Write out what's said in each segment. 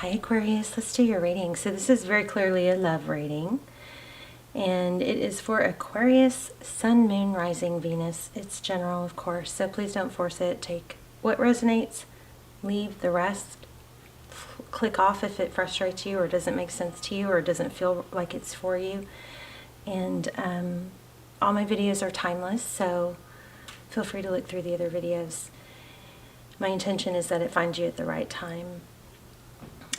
Hi Aquarius, let's do your reading. So this is very clearly a love reading, and it is for Aquarius, Sun, Moon, Rising, Venus. It's general, of course, so please don't force it. Take what resonates, leave the rest. Click off if it frustrates you or doesn't make sense to you or doesn't feel like it's for you. And all my videos are timeless, so feel free to look through the other videos. My intention is that it finds you at the right time,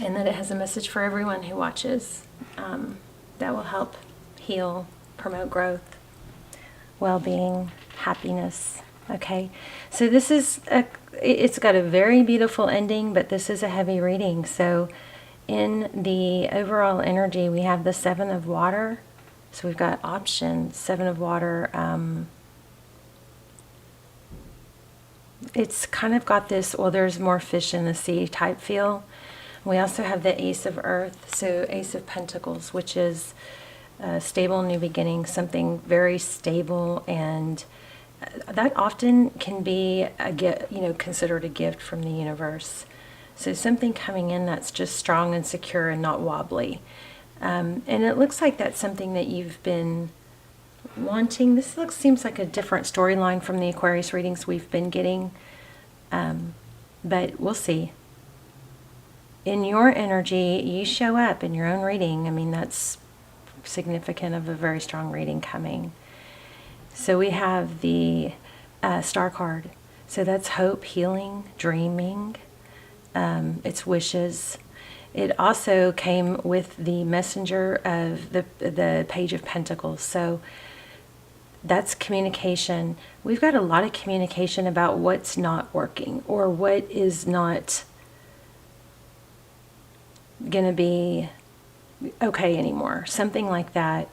and that it has a message for everyone who watches that will help heal, promote growth, well-being, happiness. Okay, so this is it's got a very beautiful ending, but this is a heavy reading. So in the overall energy, we have the Seven of Water. So we've got options. Seven of Water. It's kind of got this, well, there's more fish in the sea type feel. We also have the Ace of Earth, so Ace of Pentacles, which is a stable new beginning, something very stable, and that often can be considered a gift from the universe. So something coming in that's just strong and secure and not wobbly. And it looks like that's something that you've been wanting. This seems like a different storyline from the Aquarius readings we've been getting, but we'll see. In your energy, you show up in your own reading. I mean, that's significant of a very strong reading coming. So we have the Star card. So that's hope, healing, dreaming. It's wishes. It also came with the messenger of the Page of Pentacles. So that's communication. We've got a lot of communication about what's not working or what is not going to be okay anymore, something like that.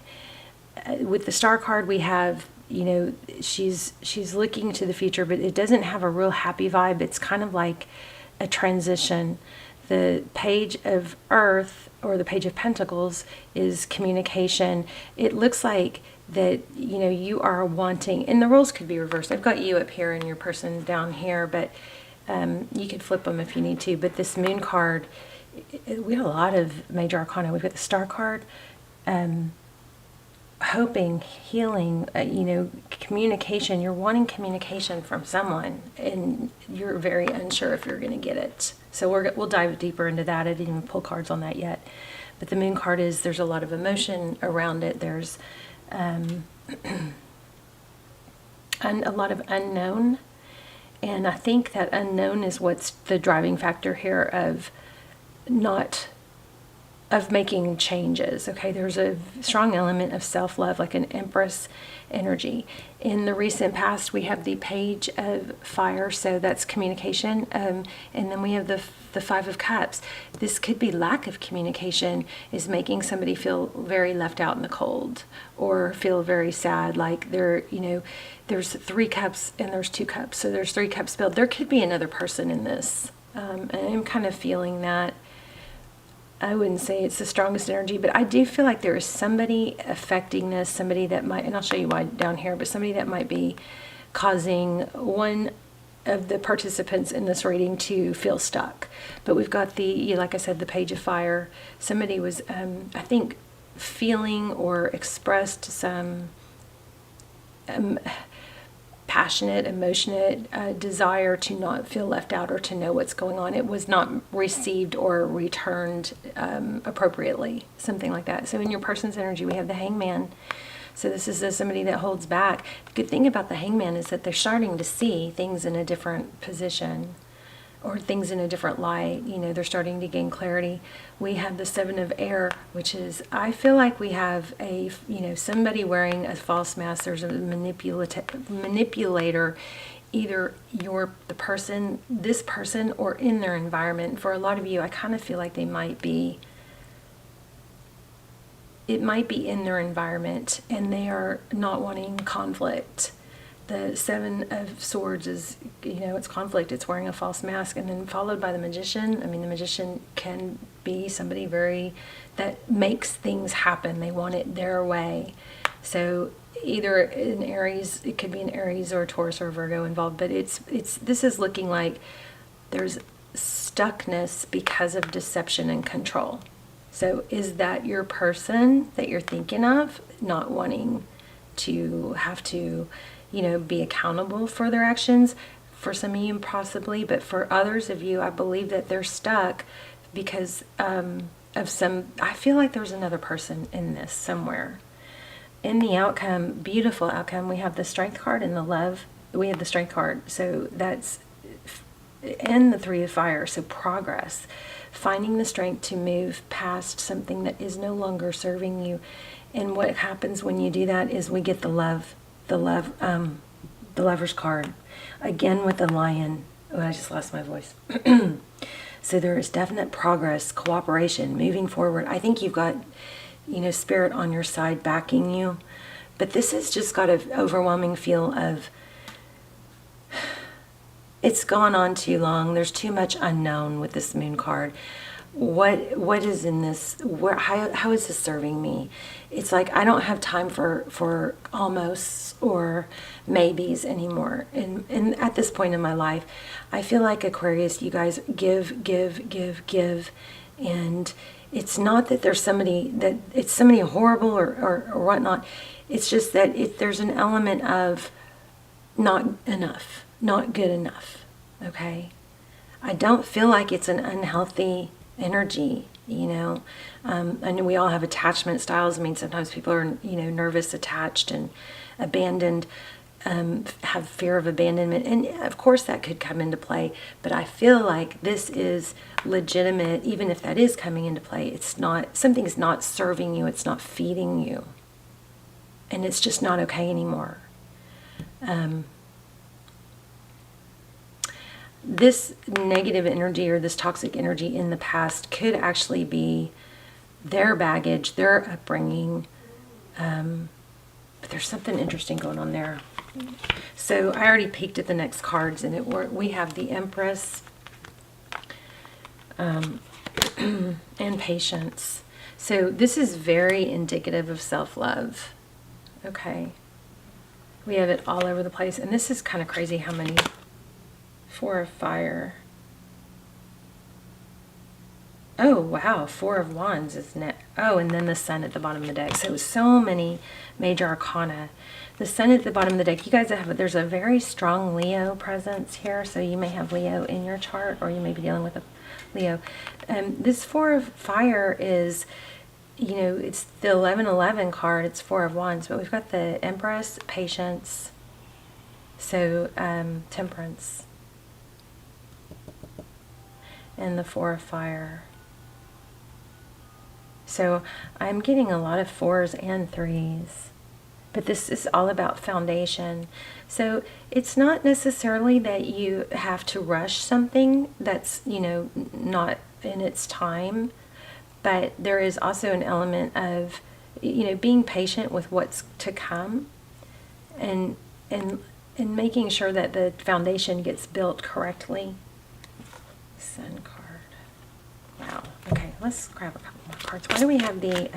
With the Star card, we have, she's looking to the future, but it doesn't have a real happy vibe. It's kind of like a transition. The Page of Earth, or the Page of Pentacles, is communication. It looks like that, you are wanting, and the roles could be reversed. I've got you up here and your person down here, but you could flip them if you need to. But this Moon card, we have a lot of major arcana. We've got the Star card, hoping, healing, communication. You're wanting communication from someone, and you're very unsure if you're going to get it. So we'll dive deeper into that. I didn't even pull cards on that yet. But the Moon card is, there's a lot of emotion around it. There's a lot of unknown. And I think that unknown is what's the driving factor here of making changes. Okay, there's a strong element of self-love, like an Empress energy. In the recent past, we have the Page of Fire, so that's communication, and then we have the Five of Cups. This could be lack of communication is making somebody feel very left out in the cold, or feel very sad, like there's 3 cups and there's 2 cups, so there's 3 cups filled. There could be another person in this, and I'm kind of feeling that. I wouldn't say it's the strongest energy, but I do feel like there is somebody affecting this, somebody that might, and I'll show you why down here, but somebody that might be causing one of the participants in this reading to feel stuck. But we've got like I said, the Page of Fire. Somebody was, I think, feeling or expressed some passionate, emotionate desire to not feel left out or to know what's going on. It was not received or returned appropriately, something like that. So in your person's energy, we have the Hangman. So this is somebody that holds back. The good thing about the Hangman is that they're starting to see things in a different position, or things in a different light. They're starting to gain clarity. We have the Seven of Air, which is, I feel like we have a, somebody wearing a false mask. There's a manipulator, either this person, or in their environment. For a lot of you, I kind of feel like it might be in their environment, and they are not wanting conflict. The Seven of Swords is, it's conflict. It's wearing a false mask, and then followed by the Magician. I mean, the Magician can be somebody that makes things happen. They want it their way. So either an Aries, it could be an Aries or a Taurus or a Virgo involved, but this is looking like there's stuckness because of deception and control. So is that your person that you're thinking of, not wanting to have to, be accountable for their actions? For some of you possibly, but for others of you, I believe that they're stuck because of I feel like there's another person in this somewhere. In the outcome, beautiful outcome, we have the Strength card and the Love. We have the Strength card, so that's, and the Three of Fire, so progress. Finding the strength to move past something that is no longer serving you. And what happens when you do that is we get the Lover's card. Again with the Lion. Oh, I just lost my voice. So there is definite progress, cooperation, moving forward. I think you've got, Spirit on your side backing you. But this has just got an overwhelming feel of, it's gone on too long. There's too much unknown with this Moon card. What is in this? How is this serving me? It's like I don't have time for almost or maybes anymore. And at this point in my life, I feel like Aquarius, you guys give, and it's not that there's somebody horrible or whatnot. It's just that there's an element of not enough. Not good enough, okay? I don't feel like it's an unhealthy energy, I know we all have attachment styles. I mean, sometimes people are, nervous, attached, and abandoned, have fear of abandonment. And of course that could come into play, but I feel like this is legitimate, even if that is coming into play. It's not, something's not serving you, it's not feeding you. And it's just not okay anymore. This negative energy or this toxic energy in the past could actually be their baggage, their upbringing. But there's something interesting going on there. So I already peeked at the next cards, and we have the Empress and Patience. So this is very indicative of self-love. Okay. We have it all over the place. And this is kind of crazy how many. Four of Fire. Oh, wow. Four of Wands, isn't it? Oh, and then the Sun at the bottom of the deck. So many major arcana. The Sun at the bottom of the deck. You guys there's a very strong Leo presence here. So you may have Leo in your chart, or you may be dealing with a Leo. This Four of Fire is, it's the 1111 card. It's Four of Wands. But we've got the Empress, Patience. So, Temperance. And the Four of Fire. So I'm getting a lot of 4s and 3s. But this is all about foundation. So it's not necessarily that you have to rush something that's, not in its time. But there is also an element of, being patient with what's to come. And making sure that the foundation gets built correctly. Sun card. Wow. Okay, let's grab a couple more cards. Why do we have the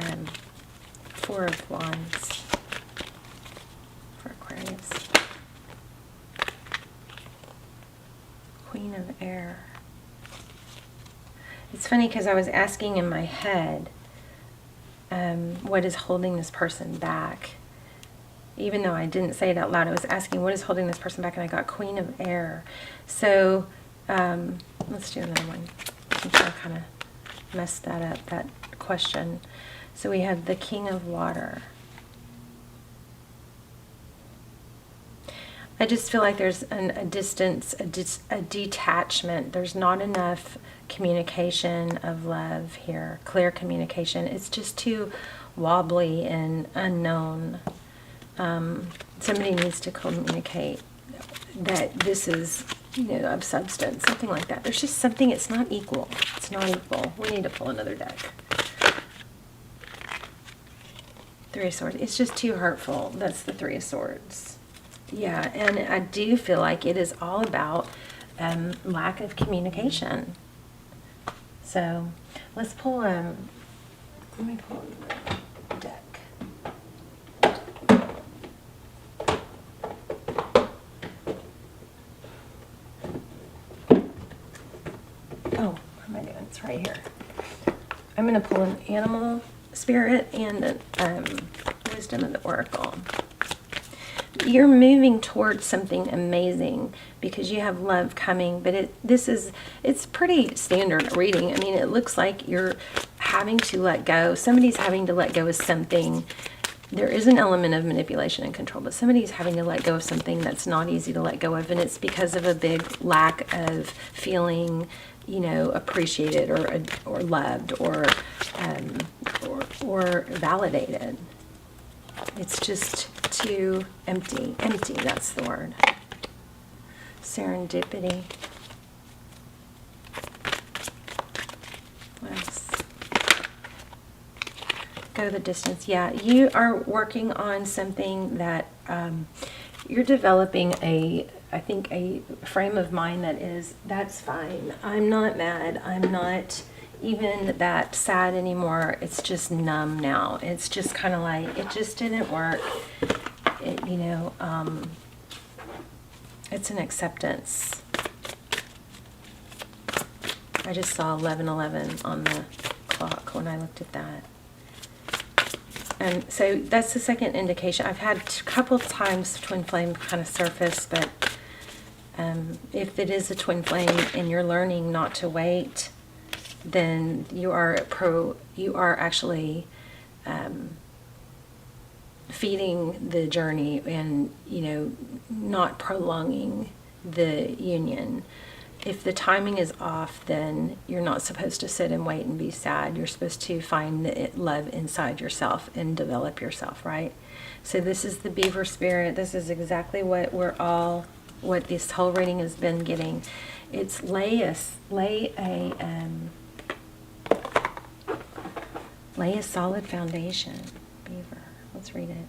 Four of Wands for Aquarius? Queen of Air. It's funny because I was asking in my head, what is holding this person back? Even though I didn't say it out loud, I was asking what is holding this person back, and I got Queen of Air. So let's do another one. I think I kind of messed that up, that question. So we have the King of Water. I just feel like there's a distance, a detachment. There's not enough communication of love here, clear communication. It's just too wobbly and unknown. Somebody needs to communicate that this is, of substance, something like that. There's just something, it's not equal. It's not equal. We need to pull another deck. Three of Swords. It's just too hurtful. That's the Three of Swords. Yeah, and I do feel like it is all about lack of communication. So let's pull, let me pull a deck. Okay, here. I'm going to pull an animal spirit and wisdom of the oracle. You're moving towards something amazing because you have love coming, but it's pretty standard reading. I mean, it looks like you're having to let go. Somebody's having to let go of something. There is an element of manipulation and control, but somebody's having to let go of something that's not easy to let go of, and it's because of a big lack of feeling, you know, appreciated or loved or validated. It's just too empty. Empty, that's the word. Serendipity. What else? Go the distance. Yeah, you are working on something that you're developing I think a frame of mind that's fine. I'm not mad. I'm not even that sad anymore. It's just numb now. It's just kind of like, it just didn't work. You know, it's an acceptance. I just saw 11:11 on the clock when I looked at that. And so that's the second indication. I've had a couple times twin flame kind of surface, but if it is a twin flame and you're learning not to wait, then you are actually feeding the journey and, you know, not prolonging the union. If the timing is off, then you're not supposed to sit and wait and be sad. You're supposed to find the love inside yourself and develop yourself, right? So this is the beaver spirit. This is exactly what what this whole reading has been getting. It's lay a solid foundation. Beaver. Let's read it.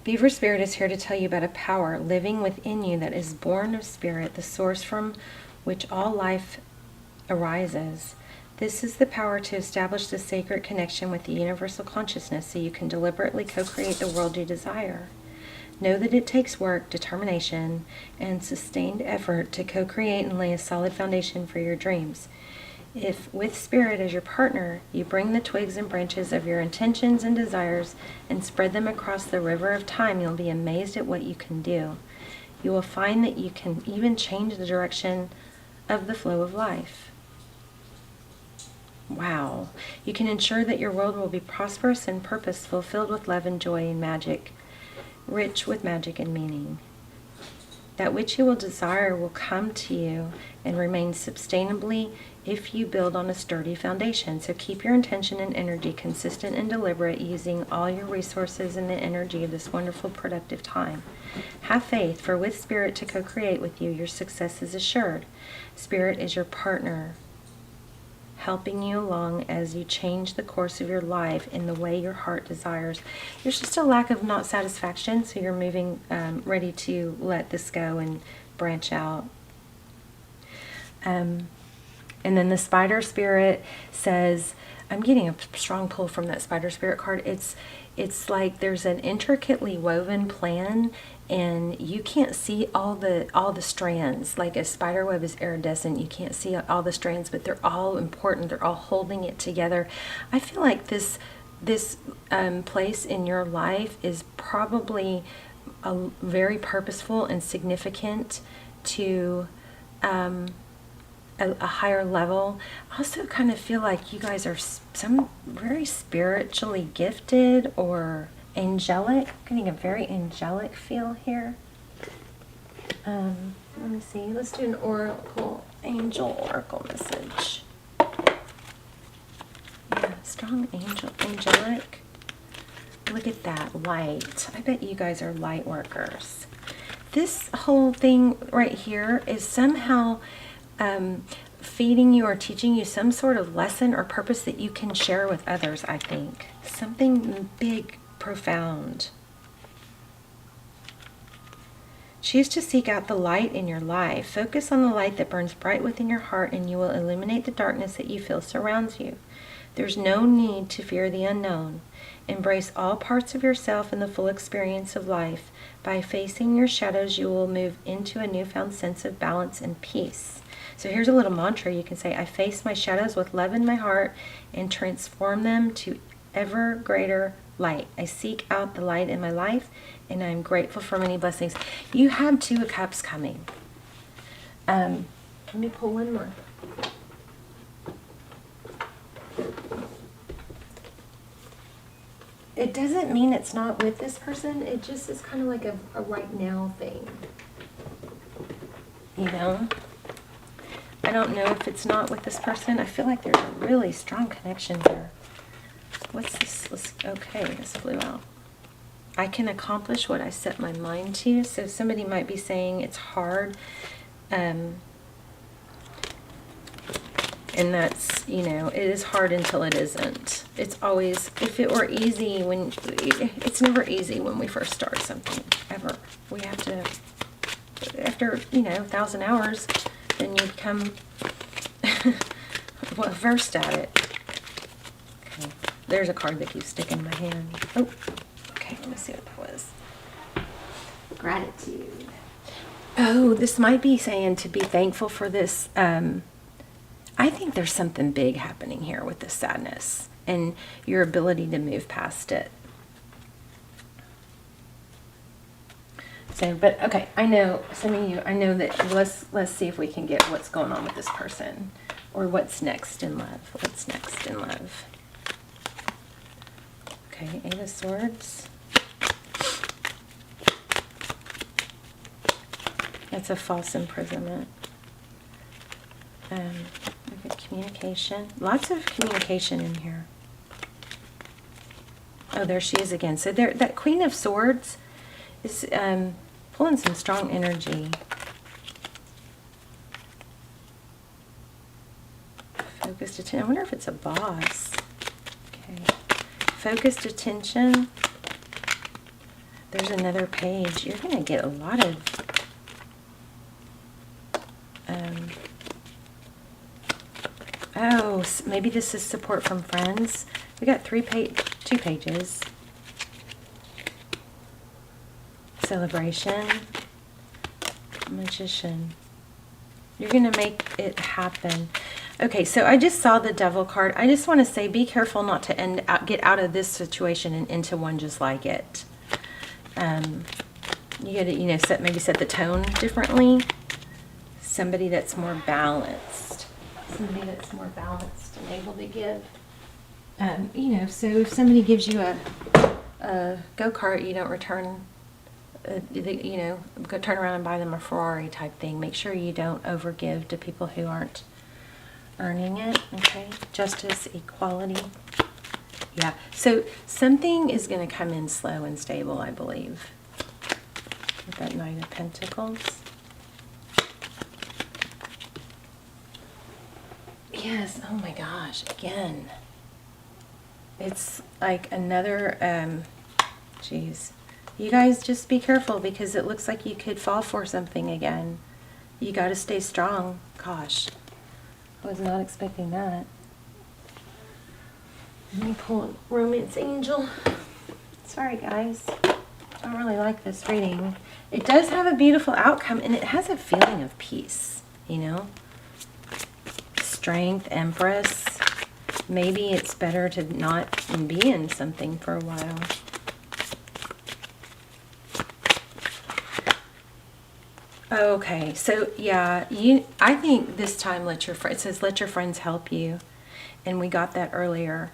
Beaver spirit is here to tell you about a power living within you that is born of spirit, the source from which all life arises. This is the power to establish the sacred connection with the universal consciousness so you can deliberately co-create the world you desire. Know that it takes work, determination, and sustained effort to co-create and lay a solid foundation for your dreams. If, with spirit as your partner, you bring the twigs and branches of your intentions and desires and spread them across the river of time, you'll be amazed at what you can do. You will find that you can even change the direction of the flow of life. Wow. You can ensure that your world will be prosperous and purposeful, filled with love and joy and magic, rich with magic and meaning. That which you will desire will come to you and remain sustainably if you build on a sturdy foundation. So keep your intention and energy consistent and deliberate, using all your resources and the energy of this wonderful, productive time. Have faith, for with spirit to co-create with you, your success is assured. Spirit is your partner, helping you along as you change the course of your life in the way your heart desires. There's just a lack of not satisfaction, so you're moving, ready to let this go and branch out. And then the spider spirit says, I'm getting a strong pull from that spider spirit card. It's like there's an intricately woven plan, and you can't see all the strands. Like a spider web is iridescent, you can't see all the strands, but they're all important. They're all holding it together. I feel like this place in your life is probably very purposeful and significant to a higher level. I also kind of feel like you guys are some very spiritually gifted or angelic. I'm getting a very angelic feel here. Let me see. Let's do an oracle, angel oracle message. Yeah, strong angelic. Look at that light. I bet you guys are light workers. This whole thing right here is somehow feeding you or teaching you some sort of lesson or purpose that you can share with others, I think. Something big, profound. Choose to seek out the light in your life. Focus on the light that burns bright within your heart, and you will illuminate the darkness that you feel surrounds you. There's no need to fear the unknown. Embrace all parts of yourself in the full experience of life. By facing your shadows, you will move into a newfound sense of balance and peace. So here's a little mantra you can say. I face my shadows with love in my heart and transform them to ever greater light. I seek out the light in my life, and I'm grateful for many blessings. You have 2 of Cups coming. Let me pull one more. It doesn't mean it's not with this person. It just is kind of like a right now thing. You know? I don't know if it's not with this person. I feel like there's a really strong connection here. What's this? Okay, this flew out. I can accomplish what I set my mind to. So somebody might be saying it's hard. And that's, you know, it is hard until it isn't. It's always, if it were easy it's never easy when we first start something, ever. We have to, after, 1,000 hours, then you become well versed at it. Okay, there's a card that keeps sticking in my hand. Oh, okay, let me see what that was. Gratitude. Oh, this might be saying to be thankful for this. I think there's something big happening here with this sadness and your ability to move past it. So, but okay, I know some of you, I know that let's see if we can get what's going on with this person, or what's next in love. What's next in love? Okay, 8 of Swords. That's a false imprisonment. Communication. Lots of communication in here. Oh, there she is again. So there, that Queen of Swords is pulling some strong energy. Focused attention. I wonder if it's a boss. Okay. Focused attention. There's another page. You're going to get a lot of oh, maybe this is support from friends. We got 2 pages. Celebration. Magician. You're going to make it happen. Okay, so I just saw the Devil card. I just want to say be careful not to get out of this situation and into one just like it. You got to, maybe set the tone differently. Somebody that's more balanced. Somebody that's more balanced and able to give. So if somebody gives you a go-kart, you don't return, go turn around and buy them a Ferrari type thing. Make sure you don't overgive to people who aren't earning it, okay? Justice, equality. Yeah, so something is going to come in slow and stable, I believe. With that Knight of Pentacles. Yes, oh my gosh, again. It's like another, geez. You guys just be careful because it looks like you could fall for something again. You got to stay strong. Gosh, I was not expecting that. Let me pull a Romance Angel. Sorry guys, I don't really like this reading. It does have a beautiful outcome and it has a feeling of peace, Strength, Empress. Maybe it's better to not be in something for a while. Okay, so yeah, I think this time it says let your friends help you, and we got that earlier.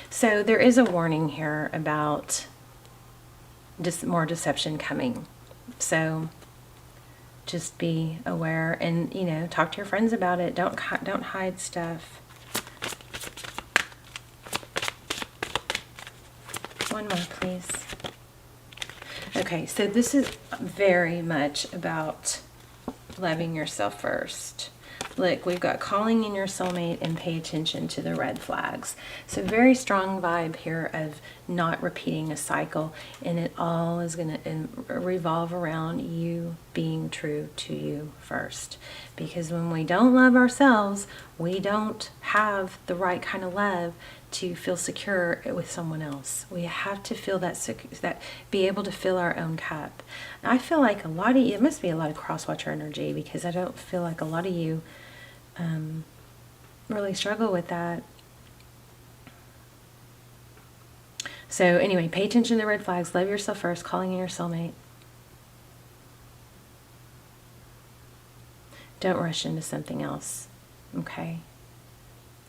So there is a warning here about more deception coming. So just be aware and, talk to your friends about it. Don't hide stuff. One more, please. Okay, so this is very much about loving yourself first. Look, we've got calling in your soulmate and pay attention to the red flags. So very strong vibe here of not repeating a cycle, and it all is going to revolve around you being being true to you first. Because when we don't love ourselves, we don't have the right kind of love to feel secure with someone else. We have to feel that be able to fill our own cup. I feel like a lot of you, it must be a lot of cross-watcher energy, because I don't feel like a lot of you really struggle with that. So anyway, pay attention to the red flags. Love yourself first. Calling in your soulmate. Don't rush into something else. Okay?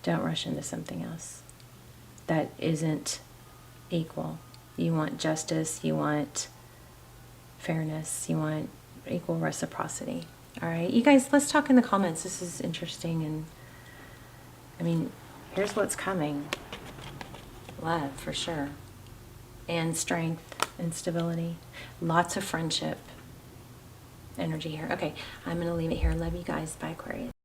Don't rush into something else that isn't equal. You want justice. You want fairness. You want equal reciprocity. All right? You guys, let's talk in the comments. This is interesting. And I mean, here's what's coming. Love, for sure. And strength and stability. Lots of friendship energy here. Okay, I'm going to leave it here. Love you guys. Bye, Aquarius.